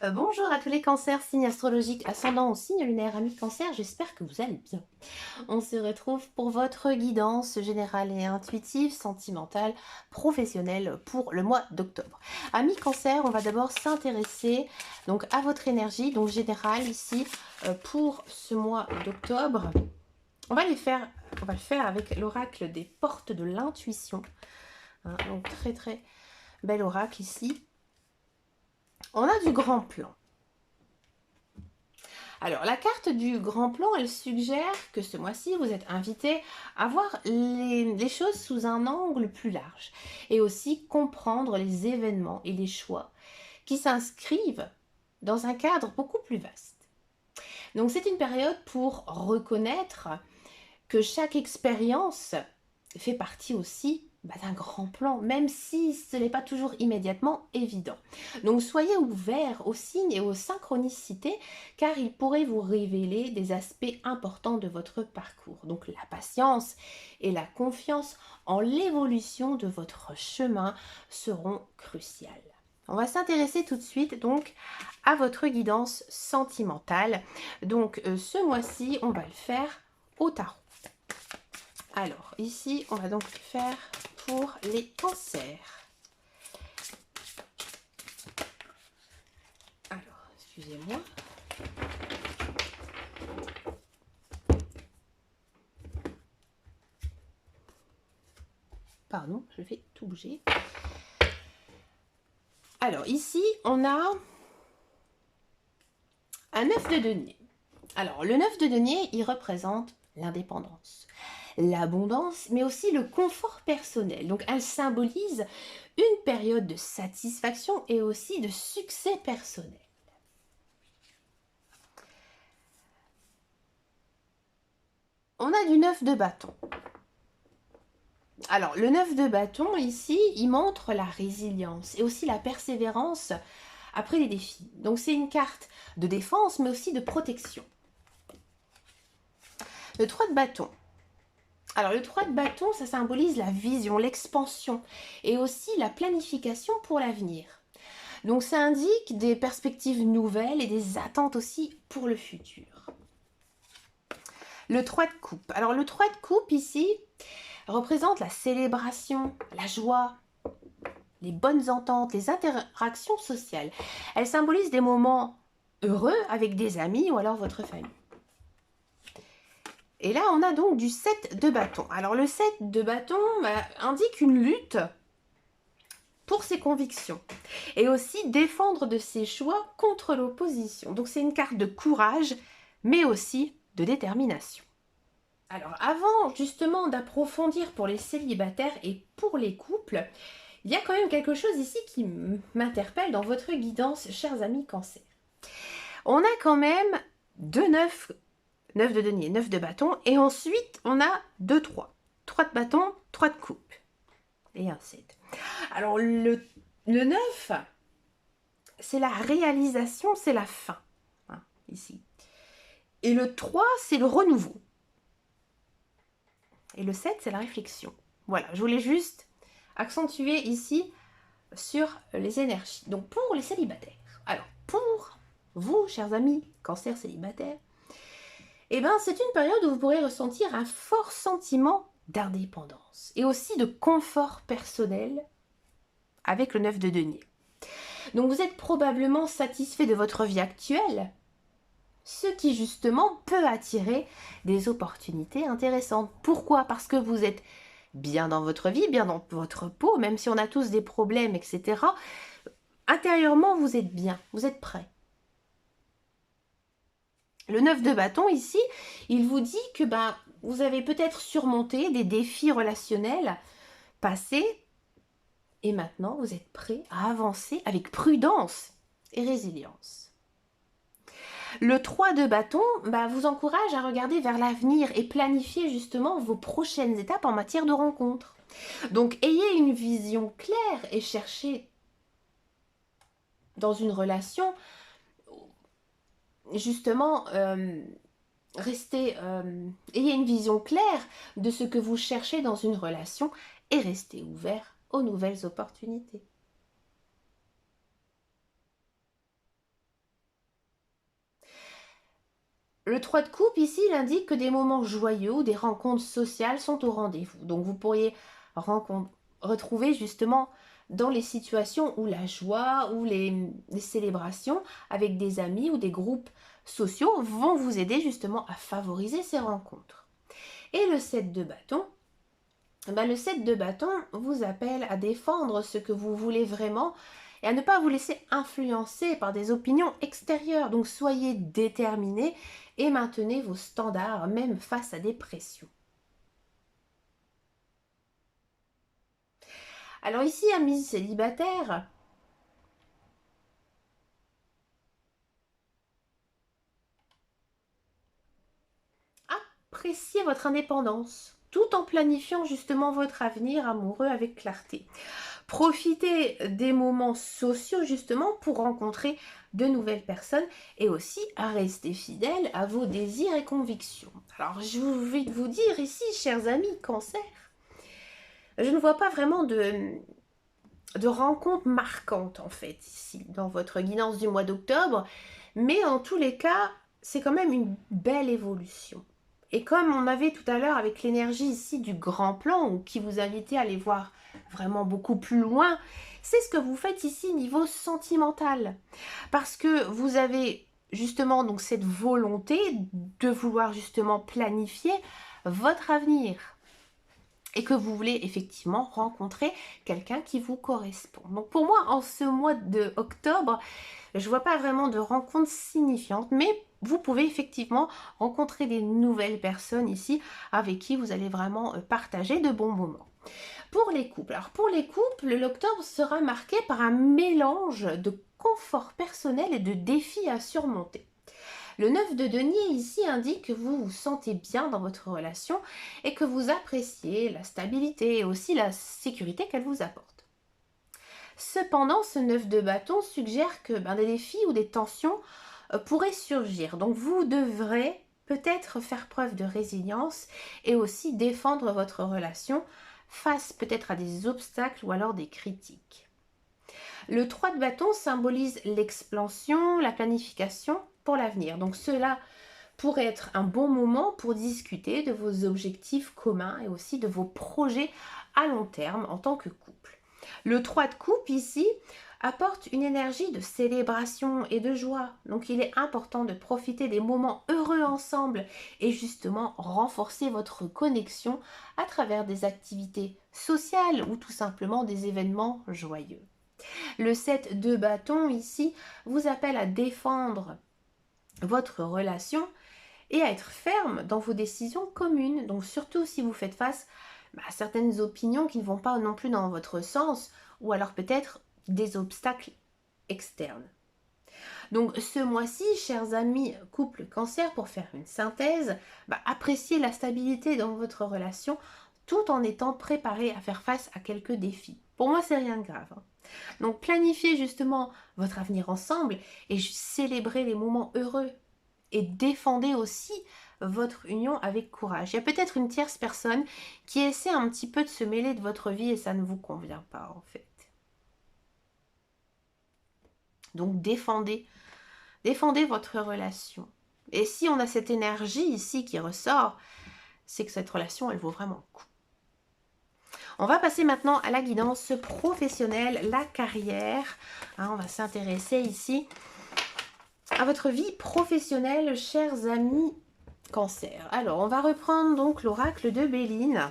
Bonjour à tous les cancers, signes astrologiques, ascendant au signe lunaire, amis cancer, j'espère que vous allez bien. On se retrouve pour votre guidance générale et intuitive, sentimentale, professionnelle pour le mois d'octobre. Amis cancer, on va d'abord s'intéresser donc à votre énergie, donc générale ici pour ce mois d'octobre. On va le faire avec l'oracle des portes de l'intuition. Hein, donc très bel oracle ici. On a du grand plan. Alors, la carte du grand plan, elle suggère que ce mois-ci, vous êtes invité à voir les choses sous un angle plus large et aussi comprendre les événements et les choix qui s'inscrivent dans un cadre beaucoup plus vaste. Donc, c'est une période pour reconnaître que chaque expérience fait partie aussi d'un grand plan, même si ce n'est pas toujours immédiatement évident. Donc soyez ouverts aux signes et aux synchronicités, car ils pourraient vous révéler des aspects importants de votre parcours. Donc la patience et la confiance en l'évolution de votre chemin seront cruciales. On va s'intéresser tout de suite donc à votre guidance sentimentale. Donc ce mois-ci, on va le faire au tarot. Alors, ici, on va donc faire pour les cancers. Alors, excusez-moi. Pardon, je vais tout bouger. Alors, ici, on a un 9 de denier. Alors, le 9 de denier, il représente l'indépendance, l'abondance, mais aussi le confort personnel. Donc, elle symbolise une période de satisfaction et aussi de succès personnel. On a du 9 de bâton. Alors, le 9 de bâton, ici, il montre la résilience et aussi la persévérance après les défis. Donc, c'est une carte de défense, mais aussi de protection. Le 3 de bâton. Alors, le 3 de bâton, ça symbolise la vision, l'expansion et aussi la planification pour l'avenir. Donc, ça indique des perspectives nouvelles et des attentes aussi pour le futur. Le 3 de coupe. Alors, le 3 de coupe, ici, représente la célébration, la joie, les bonnes ententes, les interactions sociales. Elle symbolise des moments heureux avec des amis ou alors votre famille. Et là, on a donc du 7 de bâton. Alors, le 7 de bâton indique une lutte pour ses convictions et aussi défendre de ses choix contre l'opposition. Donc, c'est une carte de courage, mais aussi de détermination. Alors, avant justement d'approfondir pour les célibataires et pour les couples, il y a quand même quelque chose ici qui m'interpelle dans votre guidance, chers amis cancer. On a quand même 2 9 de denier, 9 de bâton, et ensuite on a 2 3. 3 de bâton, 3 de coupe. Et un 7. Alors le 9, c'est la réalisation, c'est la fin. Hein, ici. Et le 3, c'est le renouveau. Et le 7, c'est la réflexion. Voilà, je voulais juste accentuer ici sur les énergies. Donc pour les célibataires. Alors pour vous, chers amis, cancer célibataire, eh bien c'est une période où vous pourrez ressentir un fort sentiment d'indépendance et aussi de confort personnel avec le 9 de denier. Donc vous êtes probablement satisfait de votre vie actuelle, ce qui justement peut attirer des opportunités intéressantes. Pourquoi? Parce que vous êtes bien dans votre vie, bien dans votre peau, même si on a tous des problèmes, etc. Intérieurement, vous êtes bien, vous êtes prêt. Le 9 de bâton, ici, il vous dit que vous avez peut-être surmonté des défis relationnels passés et maintenant vous êtes prêt à avancer avec prudence et résilience. Le 3 de bâton vous encourage à regarder vers l'avenir et planifier justement vos prochaines étapes en matière de rencontres. Donc ayez une vision claire et cherchez dans une relation justement ayez une vision claire de ce que vous cherchez dans une relation et restez ouvert aux nouvelles opportunités. Le 3 de coupe ici, il indique que des moments joyeux ou des rencontres sociales sont au rendez-vous. Donc vous pourriez retrouver justement dans les situations où la joie ou les célébrations avec des amis ou des groupes sociaux vont vous aider justement à favoriser ces rencontres. Et le 7 de bâton, le 7 de bâton vous appelle à défendre ce que vous voulez vraiment et à ne pas vous laisser influencer par des opinions extérieures. Donc soyez déterminés et maintenez vos standards même face à des pressions. Alors ici, amis célibataires, appréciez votre indépendance tout en planifiant justement votre avenir amoureux avec clarté. Profitez des moments sociaux justement pour rencontrer de nouvelles personnes et aussi à rester fidèle à vos désirs et convictions. Alors je vais vous dire ici, chers amis Cancer, je ne vois pas vraiment de rencontres marquantes en fait ici dans votre guidance du mois d'octobre, mais en tous les cas, c'est quand même une belle évolution. Et comme on avait tout à l'heure avec l'énergie ici du grand plan, ou qui vous invitait à aller voir vraiment beaucoup plus loin, c'est ce que vous faites ici niveau sentimental. Parce que vous avez justement donc cette volonté de vouloir justement planifier votre avenir. Et que vous voulez effectivement rencontrer quelqu'un qui vous correspond. Donc pour moi, en ce mois de octobre, je ne vois pas vraiment de rencontres signifiantes, mais vous pouvez effectivement rencontrer des nouvelles personnes ici avec qui vous allez vraiment partager de bons moments. Pour les couples, alors pour les couples, l'octobre sera marqué par un mélange de confort personnel et de défis à surmonter. Le 9 de denier ici indique que vous vous sentez bien dans votre relation et que vous appréciez la stabilité et aussi la sécurité qu'elle vous apporte. Cependant, ce 9 de bâton suggère que des défis ou des tensions pourraient surgir. Donc vous devrez peut-être faire preuve de résilience et aussi défendre votre relation face peut-être à des obstacles ou alors des critiques. Le 3 de bâton symbolise l'expansion, la planification pour l'avenir. Donc cela pourrait être un bon moment pour discuter de vos objectifs communs et aussi de vos projets à long terme en tant que couple. Le 3 de coupe ici apporte une énergie de célébration et de joie. Donc il est important de profiter des moments heureux ensemble et justement renforcer votre connexion à travers des activités sociales ou tout simplement des événements joyeux. Le 7 de bâton ici vous appelle à défendre votre relation et à être ferme dans vos décisions communes. Donc surtout si vous faites face à certaines opinions qui ne vont pas non plus dans votre sens ou alors peut-être des obstacles externes. Donc ce mois-ci, chers amis couple cancer, pour faire une synthèse, appréciez la stabilité dans votre relation tout en étant préparé à faire face à quelques défis. Pour moi, c'est rien de grave. Donc planifiez justement votre avenir ensemble et célébrez les moments heureux. Et défendez aussi votre union avec courage. Il y a peut-être une tierce personne qui essaie un petit peu de se mêler de votre vie et ça ne vous convient pas en fait. Donc défendez votre relation. Et si on a cette énergie ici qui ressort, c'est que cette relation, elle vaut vraiment le coup. On va passer maintenant à la guidance professionnelle, la carrière. On va s'intéresser ici à votre vie professionnelle, chers amis Cancer. Alors, on va reprendre donc l'oracle de Béline.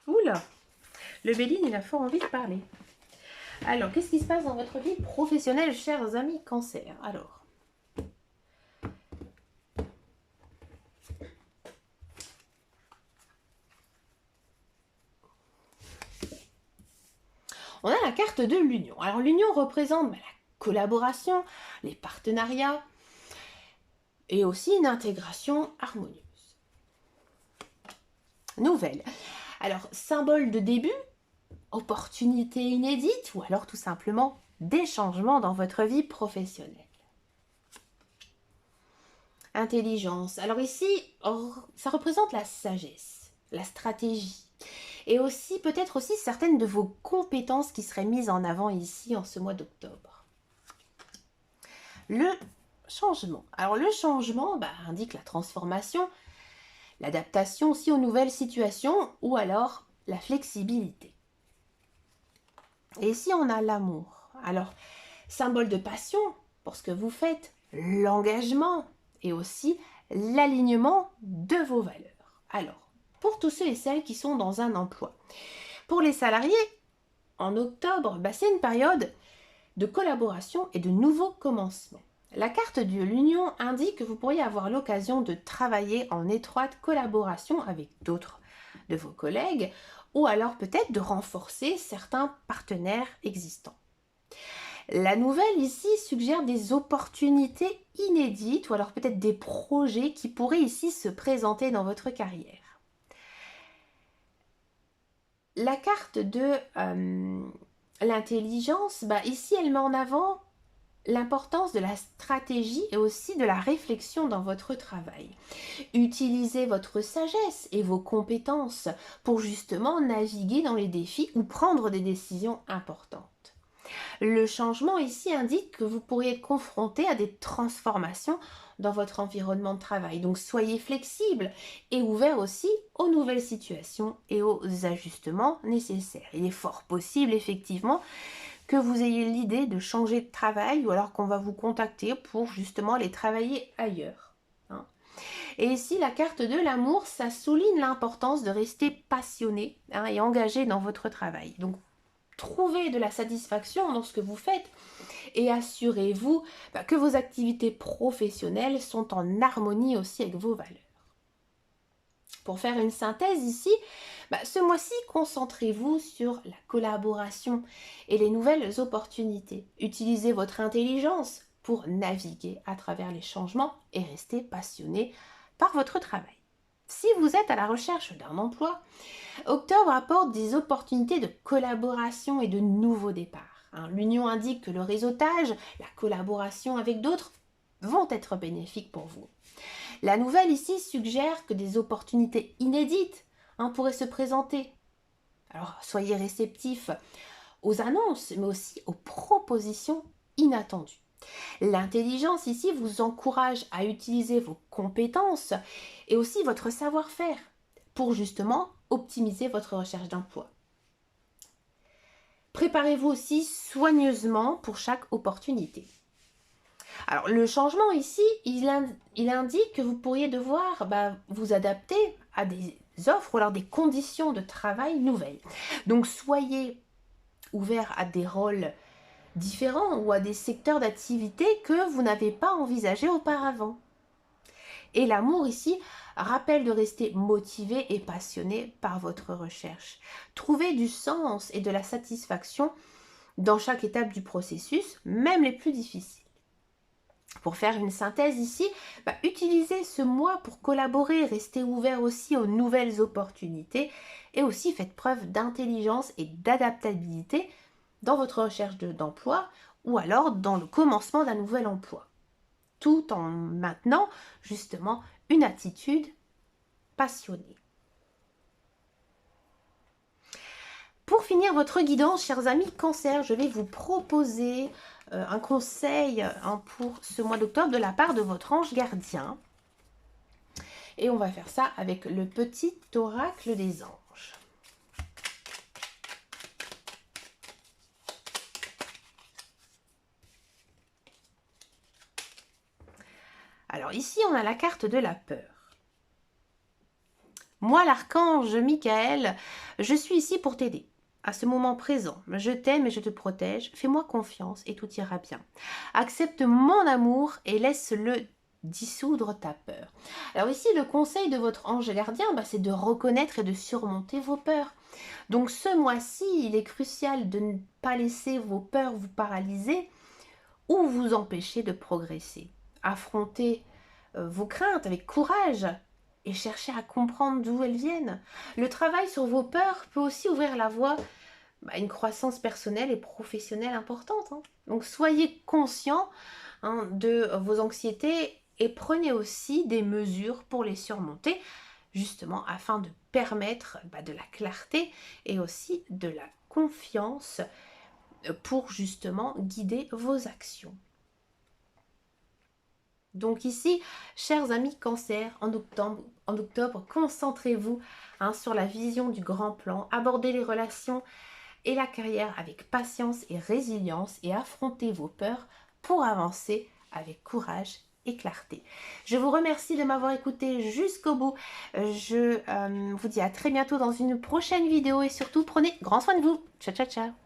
Oula, le Béline, il a fort envie de parler. Alors, qu'est-ce qui se passe dans votre vie professionnelle, chers amis Cancer? Alors, on a la carte de l'union. Alors l'union représente la collaboration, les partenariats et aussi une intégration harmonieuse. Nouvelle. Alors symbole de début, opportunité inédite ou alors tout simplement des changements dans votre vie professionnelle. Intelligence. Alors ici, ça représente la sagesse, la stratégie et aussi peut-être aussi certaines de vos compétences qui seraient mises en avant ici en ce mois d'octobre. Le changement. Alors le changement indique la transformation, l'adaptation aussi aux nouvelles situations ou alors la flexibilité. Et ici on a l'amour. Alors symbole de passion pour ce que vous faites, l'engagement et aussi l'alignement de vos valeurs. Alors, pour tous ceux et celles qui sont dans un emploi, pour les salariés, en octobre, c'est une période de collaboration et de nouveaux commencements. La carte de l'Union indique que vous pourriez avoir l'occasion de travailler en étroite collaboration avec d'autres de vos collègues ou alors peut-être de renforcer certains partenaires existants. La nouvelle ici suggère des opportunités inédites ou alors peut-être des projets qui pourraient ici se présenter dans votre carrière. La carte de l'intelligence, ici elle met en avant l'importance de la stratégie et aussi de la réflexion dans votre travail. Utilisez votre sagesse et vos compétences pour justement naviguer dans les défis ou prendre des décisions importantes. Le changement ici indique que vous pourriez être confronté à des transformations dans votre environnement de travail. Donc soyez flexible et ouvert aussi aux nouvelles situations et aux ajustements nécessaires. Il est fort possible effectivement que vous ayez l'idée de changer de travail ou alors qu'on va vous contacter pour justement aller travailler ailleurs. Et ici, la carte de l'amour, ça souligne l'importance de rester passionné et engagé dans votre travail. Donc, trouvez de la satisfaction dans ce que vous faites et assurez-vous que vos activités professionnelles sont en harmonie aussi avec vos valeurs. Pour faire une synthèse ici, ce mois-ci, concentrez-vous sur la collaboration et les nouvelles opportunités. Utilisez votre intelligence pour naviguer à travers les changements et rester passionné par votre travail. Si vous êtes à la recherche d'un emploi, octobre apporte des opportunités de collaboration et de nouveaux départs. L'Union indique que le réseautage, la collaboration avec d'autres vont être bénéfiques pour vous. La nouvelle ici suggère que des opportunités inédites pourraient se présenter. Alors soyez réceptifs aux annonces, mais aussi aux propositions inattendues. L'intelligence ici vous encourage à utiliser vos compétences et aussi votre savoir-faire pour justement optimiser votre recherche d'emploi. Préparez-vous aussi soigneusement pour chaque opportunité. Alors le changement ici, il indique que vous pourriez devoir vous adapter à des offres ou alors des conditions de travail nouvelles. Donc soyez ouverts à des rôles différents ou à des secteurs d'activité que vous n'avez pas envisagés auparavant. Et l'amour ici rappelle de rester motivé et passionné par votre recherche. Trouvez du sens et de la satisfaction dans chaque étape du processus, même les plus difficiles. Pour faire une synthèse ici, utilisez ce mois pour collaborer, restez ouvert aussi aux nouvelles opportunités et aussi faites preuve d'intelligence et d'adaptabilité dans votre recherche d'emploi ou alors dans le commencement d'un nouvel emploi, tout en maintenant justement une attitude passionnée. Pour finir votre guidance, chers amis Cancer, je vais vous proposer un conseil pour ce mois d'octobre de la part de votre ange gardien. Et on va faire ça avec le petit oracle des anges. Alors ici, on a la carte de la peur. Moi, l'archange Michael, je suis ici pour t'aider. À ce moment présent, je t'aime et je te protège. Fais-moi confiance et tout ira bien. Accepte mon amour et laisse-le dissoudre ta peur. Alors ici, le conseil de votre ange gardien, c'est de reconnaître et de surmonter vos peurs. Donc ce mois-ci, il est crucial de ne pas laisser vos peurs vous paralyser ou vous empêcher de progresser. Affrontez vos craintes avec courage et cherchez à comprendre d'où elles viennent. Le travail sur vos peurs peut aussi ouvrir la voie à une croissance personnelle et professionnelle importante. Donc soyez conscient de vos anxiétés et prenez aussi des mesures pour les surmonter, justement afin de permettre de la clarté et aussi de la confiance pour justement guider vos actions. Donc ici, chers amis Cancer, en octobre, concentrez-vous sur la vision du grand plan, abordez les relations et la carrière avec patience et résilience et affrontez vos peurs pour avancer avec courage et clarté. Je vous remercie de m'avoir écouté jusqu'au bout. Je vous dis à très bientôt dans une prochaine vidéo et surtout prenez grand soin de vous. Ciao, ciao, ciao.